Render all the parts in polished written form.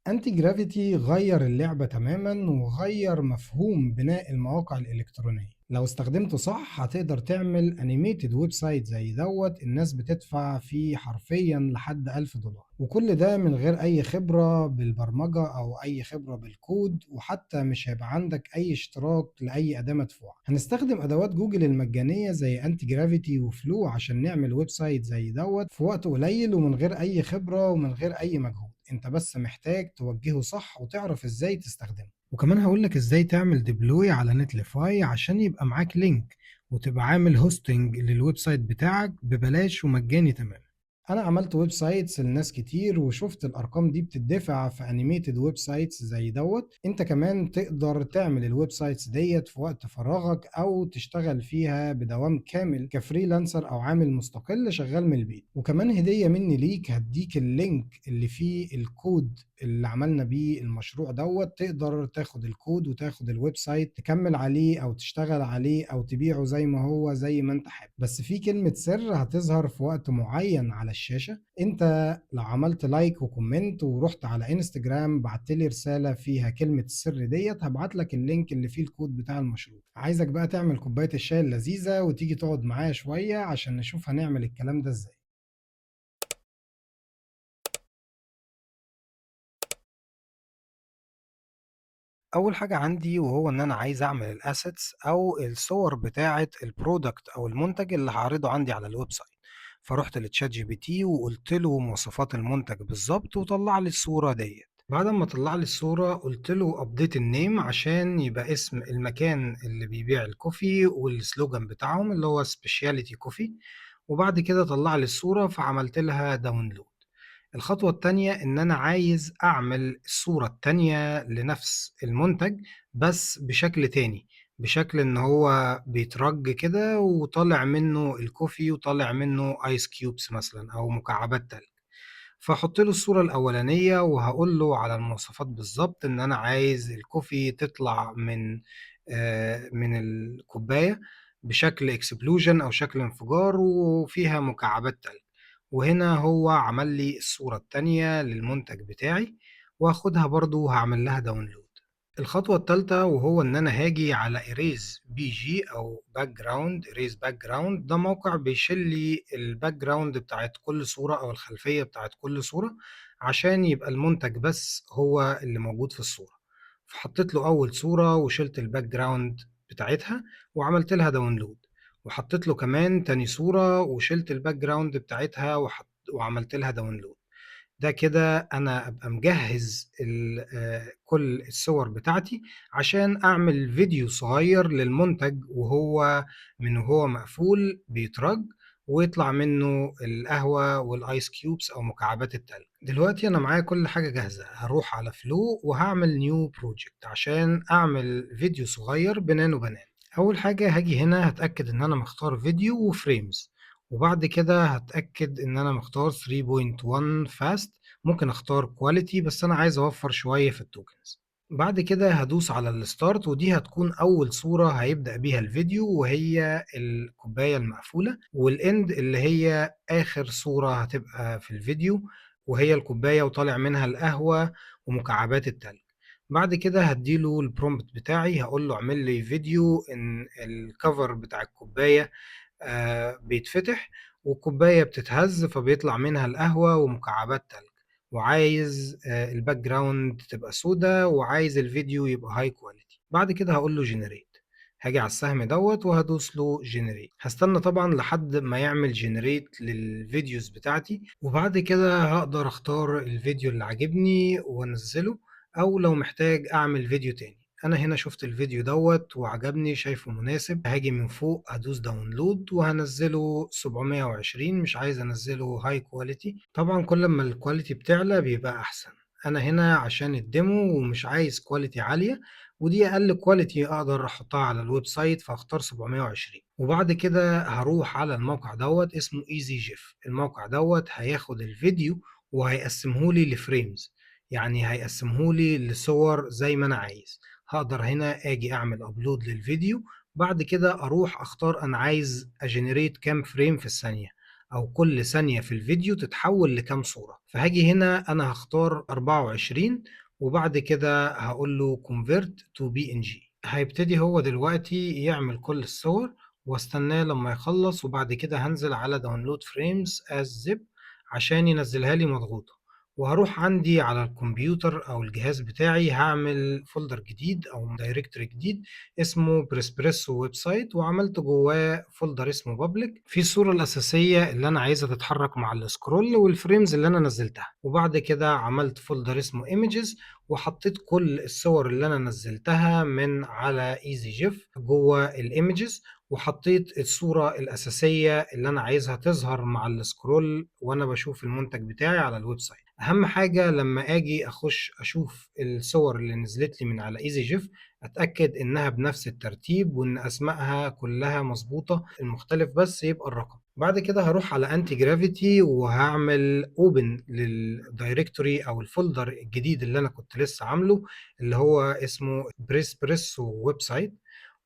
أنتي جرافيتي غير اللعبة تماما وغير مفهوم بناء المواقع الإلكترونية. لو استخدمته صح هتقدر تعمل أنيميتد ويب سايت زي الناس بتدفع فيه حرفيا لحد $1000، وكل ده من غير أي خبرة بالبرمجة أو أي خبرة بالكود، وحتى مش هيبقى عندك أي اشتراك لأي أداة مدفوعة. هنستخدم أدوات جوجل المجانية زي أنتي جرافيتي وفلو عشان نعمل ويب سايت زي في وقت قليل ومن غير أي خبرة ومن غير أي مجهود. انت بس محتاج توجهه صح وتعرف ازاي تستخدمه. وكمان هقولك ازاي تعمل ديبلوي على نتليفاي عشان يبقى معاك لينك وتبقى عامل هوستنج للويب سايت بتاعك ببلاش ومجاني تماما. انا عملت ويب سايتس لناس كتير وشفت الارقام دي بتدفع في انيميتد ويب سايتس زي انت كمان تقدر تعمل الويب سايتس ديت في وقت فراغك او تشتغل فيها بدوام كامل كفريلانسر او عامل مستقل شغال من البيت. وكمان هدية مني ليك، هديك اللينك اللي فيه الكود اللي عملنا بيه المشروع تقدر تاخد الكود وتاخد الويب سايت تكمل عليه او تشتغل عليه او تبيعه زي ما هو زي ما انت حابب. بس في كلمة سر هتظهر في وقت معين على الشاشة. انت لو عملت لايك وكومنت ورحت على انستجرام بعت لي رسالة فيها كلمة السر هبعت لك اللينك اللي فيه الكود بتاع المشروع. عايزك بقى تعمل كوباية الشاي اللذيذة وتيجي تقعد معايا شوية عشان نشوف هنعمل الكلام ده ازاي. اول حاجه عندي وهو ان انا عايز اعمل الاسيتس او الصور بتاعه البرودكت او المنتج اللي هعرضه عندي على الويب سايت. فرحت لتشات جي بي تي وقلت له مواصفات المنتج بالظبط وطلع لي الصوره ديت. بعد ما طلع لي الصوره قلت له ابديت النيم عشان يبقى اسم المكان اللي بيبيع الكوفي والسلوجان بتاعهم اللي هو سبيشاليتي كوفي. وبعد كده طلع لي الصوره فعملت لها داونلود. الخطوة التانية إن أنا عايز أعمل الصورة التانية لنفس المنتج بس بشكل تاني، بشكل إن هو بيترج كده وطالع منه الكوفي وطالع منه آيس كيوبس مثلا أو مكعبات تلج. فأحط له الصورة الأولانية وهقول له على المواصفات بالظبط إن أنا عايز الكوفي تطلع من الكوباية بشكل اكسبلوجن أو شكل انفجار وفيها مكعبات تلج. وهنا هو عمل لي الصورة التانية للمنتج بتاعي وهاخدها برضو هعمل لها داونلود. الخطوة التالتة وهو إن أنا هاجي على Erase BG أو Erase Background. ده موقع بيشيل لي الباك جراوند بتاعت كل صورة أو الخلفية بتاعت كل صورة عشان يبقى المنتج بس هو اللي موجود في الصورة. فحطيت له أول صورة وشلت الباك جراوند بتاعتها وعملت لها داونلود. وحطيت له كمان تاني صورة وشلت الباك جراوند بتاعتها وعملت لها داونلود. ده كده أنا أبقى مجهز كل الصور بتاعتي عشان أعمل فيديو صغير للمنتج وهو مقفول بيترج ويطلع منه القهوة والآيس كيوبس أو مكعبات التلج. دلوقتي أنا معايا كل حاجة جاهزة، هروح على فلو وهعمل نيو بروجكت عشان أعمل فيديو صغير بنانو بنان. أول حاجة هاجي هنا هتأكد إن أنا مختار فيديو وفريمز، وبعد كده هتأكد إن أنا مختار 3.1 فاست. ممكن أختار كواليتي بس أنا عايز أوفر شوية في التوكنز. بعد كده هدوس على الستارت ودي هتكون أول صورة هيبدأ بيها الفيديو وهي الكوباية المقفولة، والإند اللي هي آخر صورة هتبقى في الفيديو وهي الكوباية وطالع منها القهوة ومكعبات التلج. بعد كده هديله البرومبت بتاعي هقول له اعمل لي فيديو ان الكفر بتاع الكوباية بيتفتح والكوباية بتتهز فبيطلع منها القهوة ومكعبات تلج، وعايز الباك جراوند تبقى سودا وعايز الفيديو يبقى هاي كواليتي. بعد كده هقول له جنريت. هاجي على السهم وهدوس له جنريت. هستنى طبعا لحد ما يعمل جنريت للفيديوز بتاعتي وبعد كده هقدر اختار الفيديو اللي عجبني وانزله او لو محتاج اعمل فيديو تاني. انا هنا شفت الفيديو وعجبني شايفه مناسب. هاجي من فوق هدوس داونلود وهنزله 720، مش عايز انزله هاي كواليتي. طبعا كل ما الكواليتي بتعلى بيبقى احسن. انا هنا عشان الديمو ومش عايز كواليتي عالية ودي اقل كواليتي اقدر احطها على الويب سايت فاختار 720. وبعد كده هروح على الموقع اسمه ايزي جيف. الموقع هياخد الفيديو وهيقسمهولي لفريمز، يعني هيقسمهولي لصور زي ما انا عايز. هقدر هنا اجي اعمل ابلود للفيديو. بعد كده اروح اختار انا عايز اجنريت كام فريم في الثانية. أو كل ثانية في الفيديو تتحول لكام صورة. فهاجي هنا أنا هختار 24 وبعد كده هقول له convert to PNG. هيبتدي هو دلوقتي يعمل كل الصور واستناه لما يخلص، وبعد كده هنزل على download frames as zip عشان ينزلها لي مضغوطة، وهروح عندي على الكمبيوتر أو الجهاز بتاعي هعمل فولدر جديد أو دايركتوري جديد اسمه بريسبريسو ويب سايت، وعملت جواه فولدر اسمه بابليك فيه الصورة الأساسية اللي أنا عايزها تتحرك مع السكرول والفريمز اللي أنا نزلتها. وبعد كده عملت فولدر اسمه ايمجز وحطيت كل الصور اللي أنا نزلتها من على ايزي جيف جوه الايمجز، وحطيت الصورة الأساسية اللي أنا عايزها تظهر مع السكرول وأنا بشوف المنتج بتاعي على الويب سايت. أهم حاجة لما أجي أخش أشوف الصور اللي نزلت لي من على ايزي جيف أتأكد إنها بنفس الترتيب وإن أسمائها كلها مظبوطة، المختلف بس يبقى الرقم. بعد كده هروح على انتي جرافيتي وهعمل اوبن للدايركتوري او الفولدر الجديد اللي انا كنت لسه عامله اللي هو اسمه بريسبريسو ويب سايت،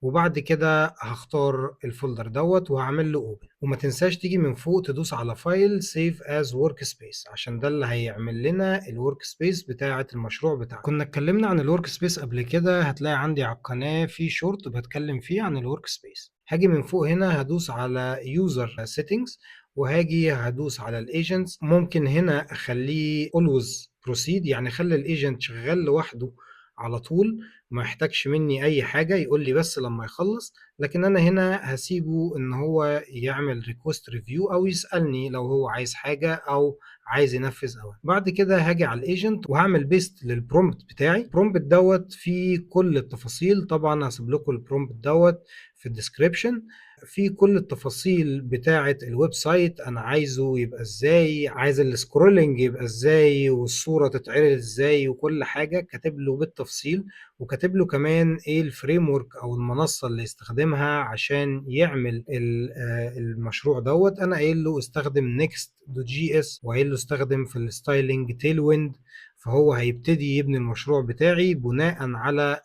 وبعد كده هختار الفولدر دوت وهعمل له اوبن. وما تنساش تيجي من فوق تدوس على فايل سيف از ورك سبيس عشان ده اللي هيعمل لنا الورك سبيس بتاعه المشروع بتاعنا. كنا اتكلمنا عن الورك سبيس قبل كده، هتلاقي عندي على القناه في شورت بتكلم فيه عن الورك سبيس. هاجي من فوق هنا هدوس على يوزر سيتنجز وهاجي هدوس على الايجنتس. ممكن هنا اخليه always proceed يعني خلي الايجنت شغال لوحده على طول ما يحتاجش مني اي حاجه، يقول لي بس لما يخلص. لكن انا هنا هسيبه ان هو يعمل ريكوست ريفيو او يسالني لو هو عايز حاجه او عايز ينفذ اوامر. بعد كده هاجي على الايجنت وهعمل بيست للبرومبت بتاعي. البرومبت دوت فيه كل التفاصيل، طبعا هسيب لكم البرومبت دوت في الديسكريبشن، في كل التفاصيل بتاعه الويب سايت، انا عايزه يبقى ازاي، عايز السكرولنج يبقى ازاي والصوره تتعرض ازاي، وكل حاجه كاتب له بالتفصيل. وكاتب له كمان ايه الفريم ورك او المنصه اللي يستخدمها عشان يعمل المشروع دوت. انا قايل له استخدم نيكست دوت جي اس وقايل له استخدم في الستايلنج تيل ويند، فهو هيبتدي يبني المشروع بتاعي بناء على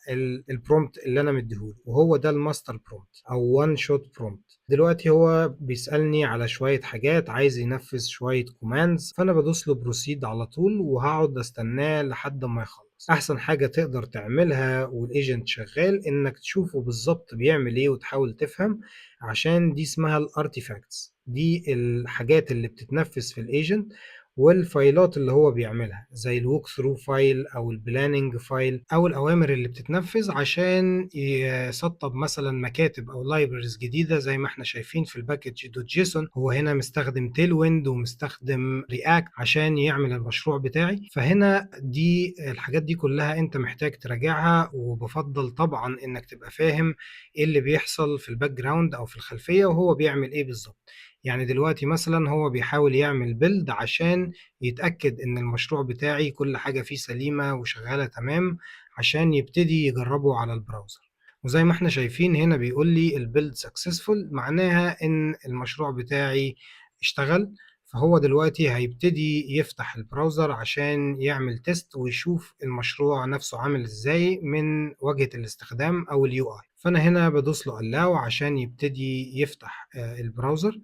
البرومبت اللي انا مديهوله، وهو ده الماستر برومبت او وان شوت برومبت. دلوقتي هو بيسألني على شوية حاجات، عايز ينفذ شوية كوماندز، فأنا بدوس له بروسيد على طول وهقعد استناه لحد ما يخلص. أحسن حاجة تقدر تعملها والإيجنت شغال إنك تشوفه بالظبط بيعمل إيه وتحاول تفهم، عشان دي اسمها الارتيفاكتس، دي الحاجات اللي بتتنفذ في الإيجنت والفايلات اللي هو بيعملها زي الوك ثرو فايل او البلاننج فايل او الاوامر اللي بتتنفذ عشان يسطب مثلا مكاتب او لايبرز جديده زي ما احنا شايفين في الباكج دوت جيسون. هو هنا مستخدم تيل ويند ومستخدم رياكت عشان يعمل المشروع بتاعي. فهنا دي الحاجات دي كلها انت محتاج تراجعها، وبفضل طبعا انك تبقى فاهم ايه اللي بيحصل في الباك جراوند او في الخلفيه وهو بيعمل ايه بالظبط. يعني دلوقتي مثلا هو بيحاول يعمل بيلد عشان يتأكد ان المشروع بتاعي كل حاجة فيه سليمة وشغالة تمام عشان يبتدي يجربه على البراوزر. وزي ما احنا شايفين هنا بيقول لي البيلد سكسسفول، معناها ان المشروع بتاعي اشتغل. فهو دلوقتي هيبتدي يفتح البراوزر عشان يعمل تيست ويشوف المشروع نفسه عامل ازاي من واجهة الاستخدام او اليو اي. فانا هنا بدوس له allow عشان يبتدي يفتح البراوزر.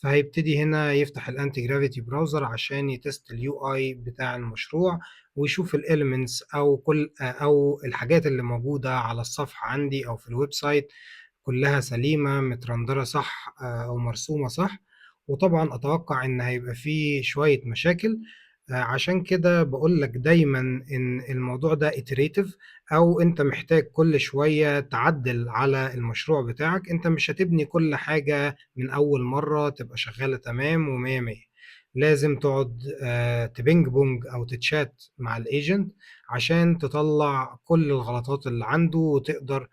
فهيبتدي هنا يفتح الانتي جرافيتي براوزر عشان يتست اليو اي بتاع المشروع ويشوف الاليمنتس او كل او الحاجات اللي موجوده على الصفحه عندي او في الويب سايت كلها سليمه مترندره صح او مرسومه صح. وطبعا اتوقع ان هيبقى فيه شويه مشاكل، عشان كده بقول لك دايما ان الموضوع ده iterative، او انت محتاج كل شويه تعدل على المشروع بتاعك. انت مش هتبني كل حاجه من أول مرة تبقى شغالة تمام ومية مية، لازم تقعد تبينج بونج أو تتشات مع الايجنت عشان تطلع كل الغلطات اللي عنده وتقدر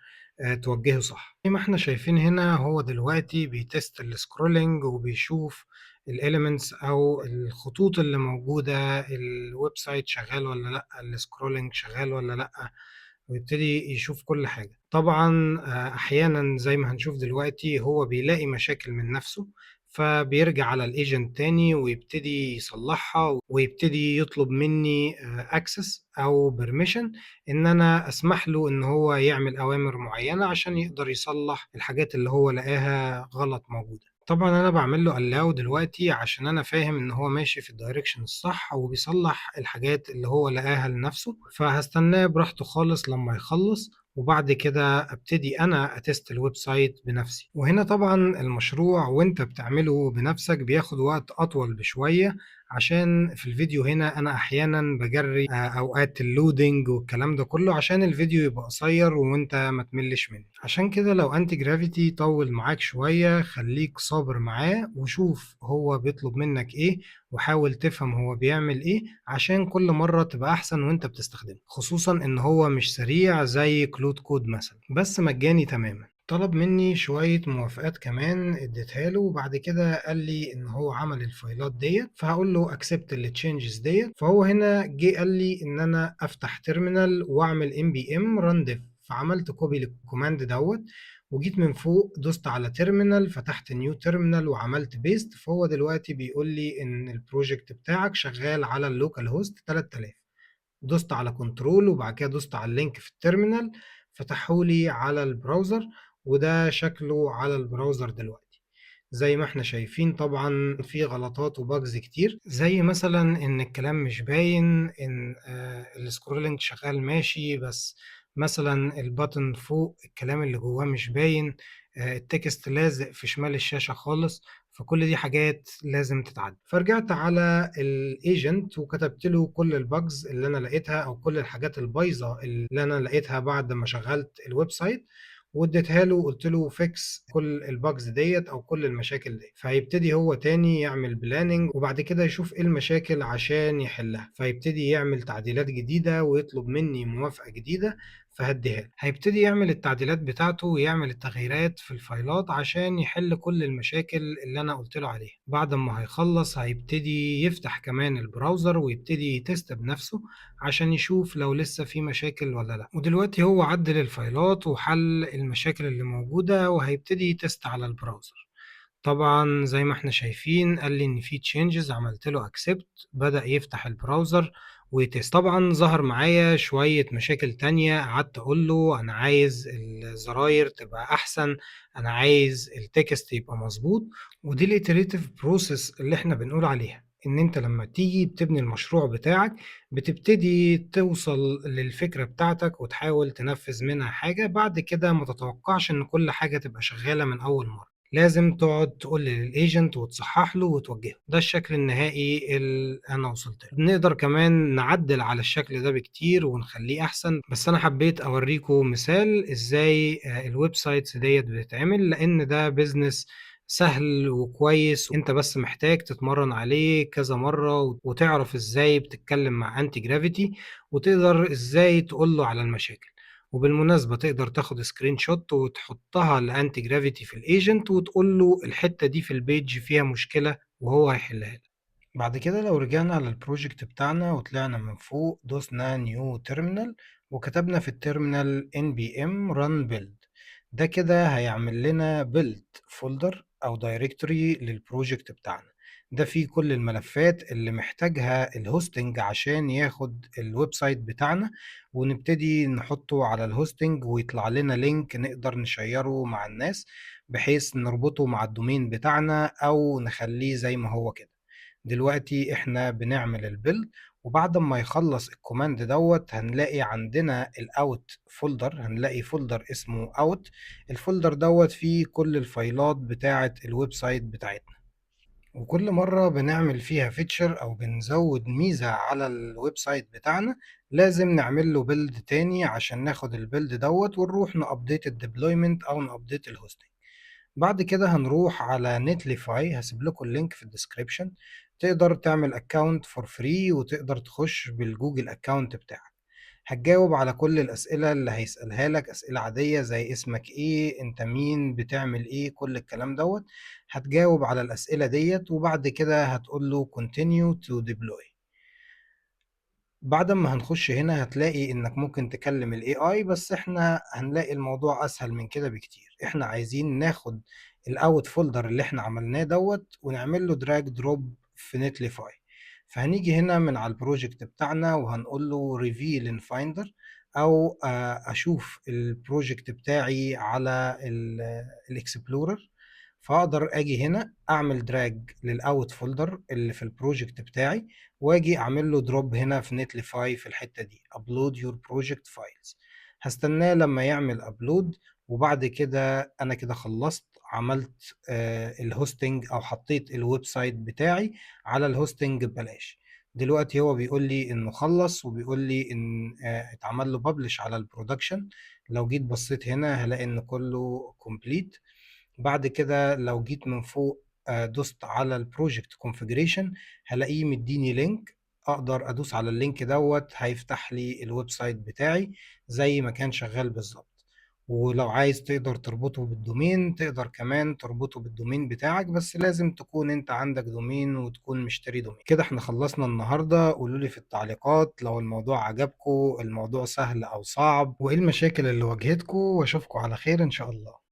توجهه صح. زي ما احنا شايفين هنا هو دلوقتي بيتست السكرولينج وبيشوف الاليمنتس او الخطوط اللي موجودة، الويب سايت شغال ولا لا، السكرولينج شغال ولا لا، ويبتدي يشوف كل حاجة. طبعا أحيانا زي ما هنشوف دلوقتي هو بيلاقي مشاكل من نفسه، فبيرجع على الايجنت تاني ويبتدي يصلحها ويبتدي يطلب مني اكسس او بيرميشن ان انا اسمح له ان هو يعمل اوامر معينة عشان يقدر يصلح الحاجات اللي هو لقاها غلط موجودة. طبعًا أنا باعمل له allow دلوقتي عشان أنا فاهم إن هو ماشي في الdirection الصح وبيصلّح الحاجات اللي هو لقاها لنفسه، فهاستناه براحته خالص لمّا يخلّص، وبعد كده أبتدي أنا أtest الweb site بنفسي. وهنا طبعًا المشروع وأنت بتعمله بنفسك بياخد وقت أطول بشوية، عشان في الفيديو هنا أنا أحيانًا باجرّي أوقات الloading والكلام ده كله عشان الفيديو يبقى قصير وأنت ما تملّش منه. عشان كده لو أنتي جرافيتي طوّل معاك شوية خلّيك صابر معاه وشوف هو بيطلب منّك إيه، وحاول تفهم هو بيعمل إيه عشان كل مرّة تبقى أحسن وأنت بتستخدمه، خصوصًا إن هو مش سريع زي Claude Code مثلًا، بس مجاني تمامًا. طلب منّي شوية موافقات كمان اديتها له، وبعد كده قال لي إن هو عمل الفايلات ديّة، فهاقول له accept الchanges ديّة، فهو هنا جه قال لي إن أنا أفتح terminal وأعمل npm run dev، فعملت copy للcommand دوّة، وجيت من فوق دوست على terminal فتحت new terminal وعملت paste، فهو دلوقتي بيقول لي إن الproject بتاعك شغال على الlocal host 3000. دوست على كنترول وبعد كده دوست على اللينك في التيرمينال، فتحوا لي على البراوزر، وده شكله على البراوزر دلوقتي. زي ما احنا شايفين طبعا في غلطات وباجز كتير، زي مثلا ان الكلام مش باين، ان السكرولنج شغال ماشي بس مثلا البutton فوق الكلام اللي جواه مش باين، التكست لازق في شمال الشاشة خالص. فكل دي حاجات لازم تتعدل. فرجعت على الايجنت وكتبت له كل الباجز اللي انا لقيتها او كل الحاجات البايظه اللي انا لقيتها بعد ما شغلت الويب سايت، واديتها له قلت له فيكس كل الباجز ديت او كل المشاكل دي. فهيبتدي هو تاني يعمل بلاننج وبعد كده يشوف ايه المشاكل عشان يحلها، فيبتدي يعمل تعديلات جديده ويطلب مني موافقه جديده، فهديها له. هيبتدي يعمل التعديلات بتاعته ويعمل التغييرات في الفايلات عشان يحل كل المشاكل اللي انا قلت له عليها. بعد ما هيخلص هيبتدي يفتح كمان البراوزر ويبتدي يتست بنفسه عشان يشوف لو لسه في مشاكل ولا لا. ودلوقتي هو عدل الفايلات وحل المشاكل اللي موجودة وهيبتدي يتست على البراوزر. طبعا زي ما احنا شايفين قال لي ان في تشينجز، عملت له اكسبت، بدأ يفتح البراوزر ويتست. طبعا ظهر معايا شوية مشاكل تانية، قعدت اقول له انا عايز الزراير تبقى احسن، انا عايز التكست يبقى مظبوط. ودي الاتريتيف بروسيس اللي احنا بنقول عليها، ان انت لما تيجي بتبني المشروع بتاعك بتبتدي توصل للفكرة بتاعتك وتحاول تنفذ منها حاجة، بعد كده ما تتوقعش ان كل حاجة تبقى شغالة من اول مرة، لازم تقعد تقول للايجنت وتصحح له وتوجهه. ده الشكل النهائي اللي انا وصلت له. نقدر كمان نعدل على الشكل ده بكتير ونخليه احسن، بس انا حبيت اوريكم مثال ازاي الويب سايتس ديت بتتعمل، لان ده بيزنس سهل وكويس، انت بس محتاج تتمرن عليه كذا مرة وتعرف ازاي بتتكلم مع انتي جرافيتي وتقدر ازاي تقوله على المشاكل. وبالمناسبة تقدر تاخد سكرين شوت وتحطها لأنتي جرافيتي في الايجنت وتقول له الحتة دي في البيج فيها مشكلة وهو هيحلها لك. بعد كده لو رجعنا للبروجكت بتاعنا وطلعنا من فوق دوسنا نيو تيرمينال وكتبنا في التيرمينال npm run build، ده كده هيعمل لنا build فولدر او دايركتوري للبروجكت بتاعنا. ده فيه كل الملفات اللي محتاجها الهوستنج عشان ياخد الويب سايت بتاعنا، ونبتدي نحطه على الهوستنج ويطلع لنا لينك نقدر نشيره مع الناس بحيث نربطه مع الدومين بتاعنا او نخليه زي ما هو كده. دلوقتي احنا بنعمل البيلد، وبعد ما يخلص الكوماند دوت هنلاقي عندنا الاوت فولدر، هنلاقي فولدر اسمه اوت. الفولدر دوت فيه كل الفايلات بتاعة الويب سايت بتاعتنا، وكل مرة بنعمل فيها فيتشر أو بنزود ميزة على الويب سايت بتاعنا لازم نعمل له بيلد تاني عشان ناخد البيلد دوت ونروح نابديت الديبلويمنت أو نابديت الهوستنج. بعد كده هنروح على نتليفاي، هسيب لكم اللينك في الديسكريبشن، تقدر تعمل اكونت فور فري وتقدر تخش بالجوجل اكونت بتاعك. هتجاوب على كل الأسئلة اللي هيسألها لك، أسئلة عادية زي اسمك إيه، أنت مين، بتعمل إيه، كل الكلام دوت. هتجاوب على الأسئلة ديت وبعد كده هتقول له continue to deploy. بعد ما هنخش هنا هتلاقي انك ممكن تكلم الاي اي، بس احنا هنلاقي الموضوع اسهل من كده بكتير. احنا عايزين ناخد الاوت فولدر اللي احنا عملناه دوت ونعمل له دراج دروب في نتليفاي. فهنيجي هنا من على البروجكت بتاعنا وهنقول له ريفيل ان فايندر، او اشوف البروجكت بتاعي على الاكسبلورر. فاقدر اجي هنا اعمل دراج للاوت فولدر اللي في البروجكت بتاعي، واجي اعمل له دروب هنا في نتليفاي في الحتة دي upload your project files. هستناه لما يعمل ابلود، وبعد كده انا كده خلصت عملت الهوستنج او حطيت الويب سايت بتاعي على الهوستنج ببلاش. دلوقتي هو بيقول لي انه خلص، وبيقول لي ان اتعمل له ببلش على البرودكشن. لو جيت بصيت هنا هلاقي ان كله كومبليت. بعد كده لو جيت من فوق دوست على البروجكت كونفيجريشن، هلاقيه مديني لينك، اقدر ادوس على اللينك دوت هيفتح لي الويب سايت بتاعي زي ما كان شغال بالظبط. ولو عايز تقدر تربطه بالدومين، تقدر كمان تربطه بالدومين بتاعك، بس لازم تكون انت عندك دومين وتكون مشتري دومين. كده احنا خلصنا النهاردة. قولوا لي في التعليقات لو الموضوع عجبكم، الموضوع سهل او صعب، وايه المشاكل اللي واجهتكم، واشوفكم على خير ان شاء الله.